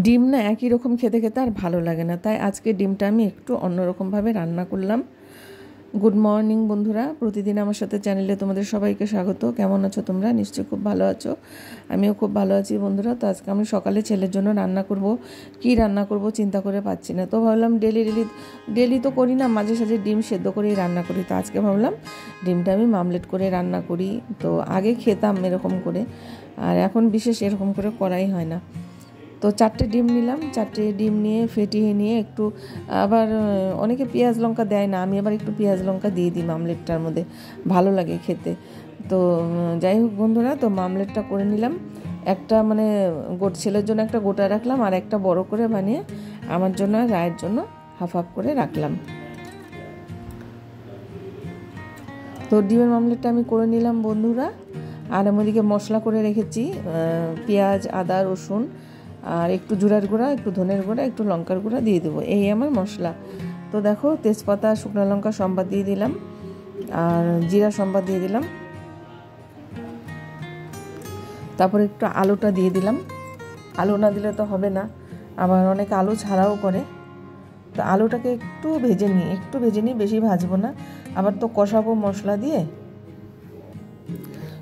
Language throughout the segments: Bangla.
ডিম না একই রকম খেতে খেতে আর ভালো লাগে না, তাই আজকে ডিমটা আমি একটু অন্যরকমভাবে রান্না করলাম। গুড মর্নিং বন্ধুরা, প্রতিদিন আমার সাথে চ্যানেলে তোমাদের সবাইকে স্বাগত। কেমন আছো তোমরা? নিশ্চয়ই খুব ভালো আছো, আমিও খুব ভালো আছি বন্ধুরা। তো আজকে আমি সকালে ছেলের জন্য রান্না করব, কি রান্না করব চিন্তা করে পাচ্ছি না। তো ভাবলাম ডেলি তো করি না, মাঝে সাঝে ডিম সেদ্ধ করেই রান্না করি। তো আজকে ভাবলাম ডিমটা আমি মামলেট করে রান্না করি। তো আগে খেতাম এরকম করে, আর এখন বিশেষ এরকম করে করাই হয় না। তো 4টে ডিম নিলাম, 4টে ডিম নিয়ে ফেটিয়ে নিয়ে একটু, আবার অনেকে পেঁয়াজ লঙ্কা দেয় না, আমি আবার একটু পেঁয়াজ লঙ্কা দিয়ে দিই মামলেটটার মধ্যে, ভালো লাগে খেতে। তো যাই হোক বন্ধুরা, তো মামলেটটা করে নিলাম। একটা মানে ছেলের জন্য একটা গোটা রাখলাম, আর একটা বড় করে বানিয়ে আমার জন্য আর রায়ের জন্য হাফ হাফ করে রাখলাম। তো ডিমের মামলেটটা আমি করে নিলাম বন্ধুরা। আর আমি ওদিকে মশলা করে রেখেছি, পেঁয়াজ, আদা, রসুন, আর একটু জিরার গুঁড়া, একটু ধনের গুঁড়া, একটু লঙ্কার গুঁড়া দিয়ে দেবো, এই আমার মশলা। তো দেখো, তেজপাতা, শুকনো লঙ্কা সম্বাদ দিয়ে দিলাম, আর জিরা সম্বাদ দিয়ে দিলাম। তারপরে একটু আলুটা দিয়ে দিলাম, আলু না দিলে তো হবে না, আবার অনেকে আলু ছাড়াও করে। তো আলুটাকে একটু ভেজে নিই, বেশি ভাজবো না, আবার তো কষাবো মশলা দিয়ে।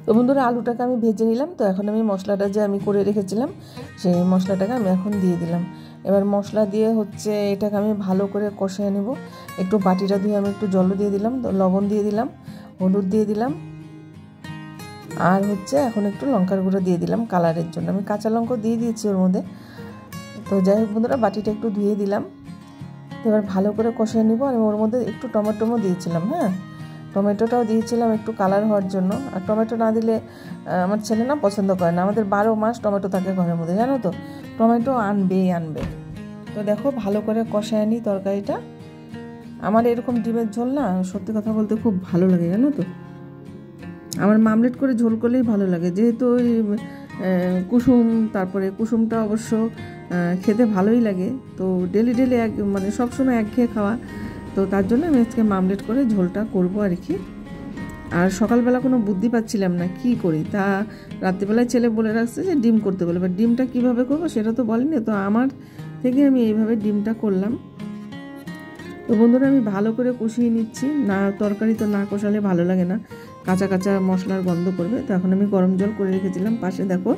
তো বন্ধুরা, আলুটাকে আমি ভেজে নিলাম। তো এখন আমি মশলাটা যে আমি করে রেখেছিলাম, সেই মশলাটাকে আমি এখন দিয়ে দিলাম। এবার মশলা দিয়ে এটাকে আমি ভালো করে কষিয়ে নেব। একটু বাটিটা ধুয়ে আমি একটু জল দিয়ে দিলাম, লবণ দিয়ে দিলাম, হলুদ দিয়ে দিলাম, আর এখন একটু লঙ্কার গুঁড়ো দিয়ে দিলাম কালারের জন্য। আমি কাঁচা লঙ্কা দিয়ে দিয়েছি ওর মধ্যে। তো যাই হোক বন্ধুরা, বাটিটা একটু ধুয়ে দিলাম। এবার ভালো করে কষিয়ে নেব। আমি ওর মধ্যে একটু টমেটো দিয়েছিলাম, টমেটোটাও দিয়েছিলাম একটু কালার হওয়ার জন্য। আর টমেটো না দিলে আমার ছেলে না পছন্দ করে না। আমাদের 12 মাস টমেটো থাকে ঘরের মধ্যে, জানো তো, টমেটো আনবে। তো দেখো, ভালো করে কষায় নিই তরকারিটা। আমার এরকম ডিমের ঝোল না, সত্যি কথা বলতে খুব ভালো লাগে, জানো তো। আমার মামলেট করে ঝোল করলেই ভালো লাগে, যেহেতু ওই কুসুম, তারপরে কুসুমটা অবশ্য খেতে ভালোই লাগে। তো ডেলি মানে সবসময় একঘেয়ে খাওয়া, তো তার জন্য আমি আজকে মামলেট করে ঝোলটা করবো আর কি। আর সকালবেলা কোনো বুদ্ধি পাচ্ছিলাম না কি করি, তা রাত্রিবেলায় ছেলে বলে রাখছে যে ডিম করতে বলে। এবার ডিমটা কীভাবে করবো সেটা তো বলেনি, তো আমার থেকে আমি এইভাবে ডিমটা করলাম। তো বন্ধুরা, আমি ভালো করে কষিয়ে নিচ্ছি, না তরকারি তো না কষালে ভালো লাগে না, কাঁচা কাঁচা মশলার গন্ধ করবে। তো এখন আমি গরম জল করে রেখেছিলাম পাশে, দেখো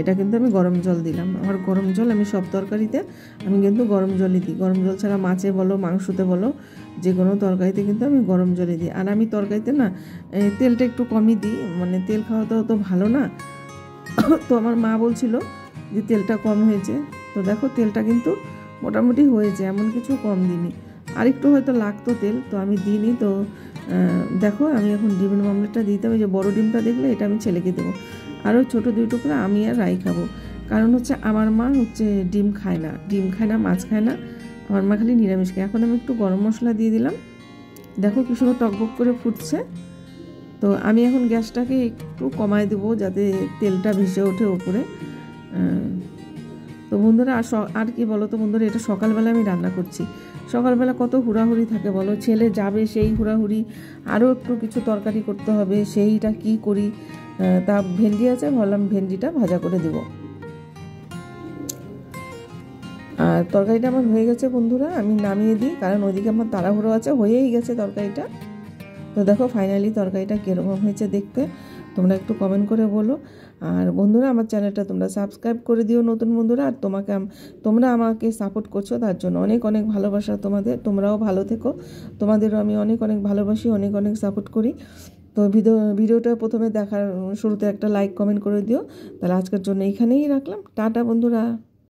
এটা কিন্তু আমি গরম জল দিলাম। আমার গরম জল, আমি সব তরকারিতে আমি কিন্তু গরম জলই দিই। গরম জল ছাড়া মাছে বলো, মাংসতে বলো, যে কোনো তরকারিতে কিন্তু আমি গরম জলই দিই। আর আমি তরকারিতে না তেলটা একটু কমই দিই, মানে তেল খাওয়া তো ভালো না। তো আমার মা বলছিল যে তেলটা কম হয়েছে। তো দেখো, তেলটা কিন্তু মোটামুটি হয়েছে, এমন কিছু কম দিইনি। আর একটু হয়তো লাগতো তেল, তো আমি দিইনি। তো দেখো, আমি এখন ডিমের মামলেটটা দিতে হবে। যে বড় ডিমটা দেখলে, এটা আমি ছেলেকে দেবো, আরও ছোটো 2 টুকরা আমি আর রাই খাবো। কারণ আমার মা ডিম খায় না, মাছ খায় না। আমার মা খালি নিরামিষ খায়। এখন আমি একটু গরম মশলা দিয়ে দিলাম। দেখো কি সুন্দর টকবক করে ফুটছে। তো আমি এখন গ্যাসটাকে একটু কমায় দেবো, যাতে তেলটা ভেসে ওঠে ওপরে। তো বন্ধুরা, আর কি বলো তো বন্ধুরা, এটা সকালবেলা আমি রান্না করছি। সকালবেলা কত হুড়াহুড়ি থাকে বলো, ছেলে যাবে সেই হুড়াহুড়ি, আরও একটু কিছু তরকারি করতে হবে, সেইটা কি করি। তা ভেন্ডি আছে, ভাবলাম ভেন্ডিটা ভাজা করে দেব। আর তরকারিটা আমার হয়ে গেছে বন্ধুরা, আমি নামিয়ে দিই, কারণ ওইদিকে আমার তাড়াহুড়ো আছে, হয়েই গেছে তরকারিটা। তো দেখো ফাইনালি তরকারিটা কীরকম হয়েছে দেখতে, তোমরা একটু কমেন্ট করে বলো। আর বন্ধুরা, আমার চ্যানেলটা তোমরা সাবস্ক্রাইব করে দিও, নতুন বন্ধুরা। আর তোমরা আমাকে সাপোর্ট করছো, তার জন্য অনেক অনেক ভালোবাসা তোমাদের। তোমরাও ভালো থেকো, তোমাদেরও আমি অনেক অনেক ভালোবাসি, অনেক অনেক সাপোর্ট করি। তো ভিডিওটা প্রথমে দেখার শুরুতে একটা লাইক কমেন্ট করে দিও। তাহলে আজকের জন্য এইখানেই রাখলাম, টাটা বন্ধুরা।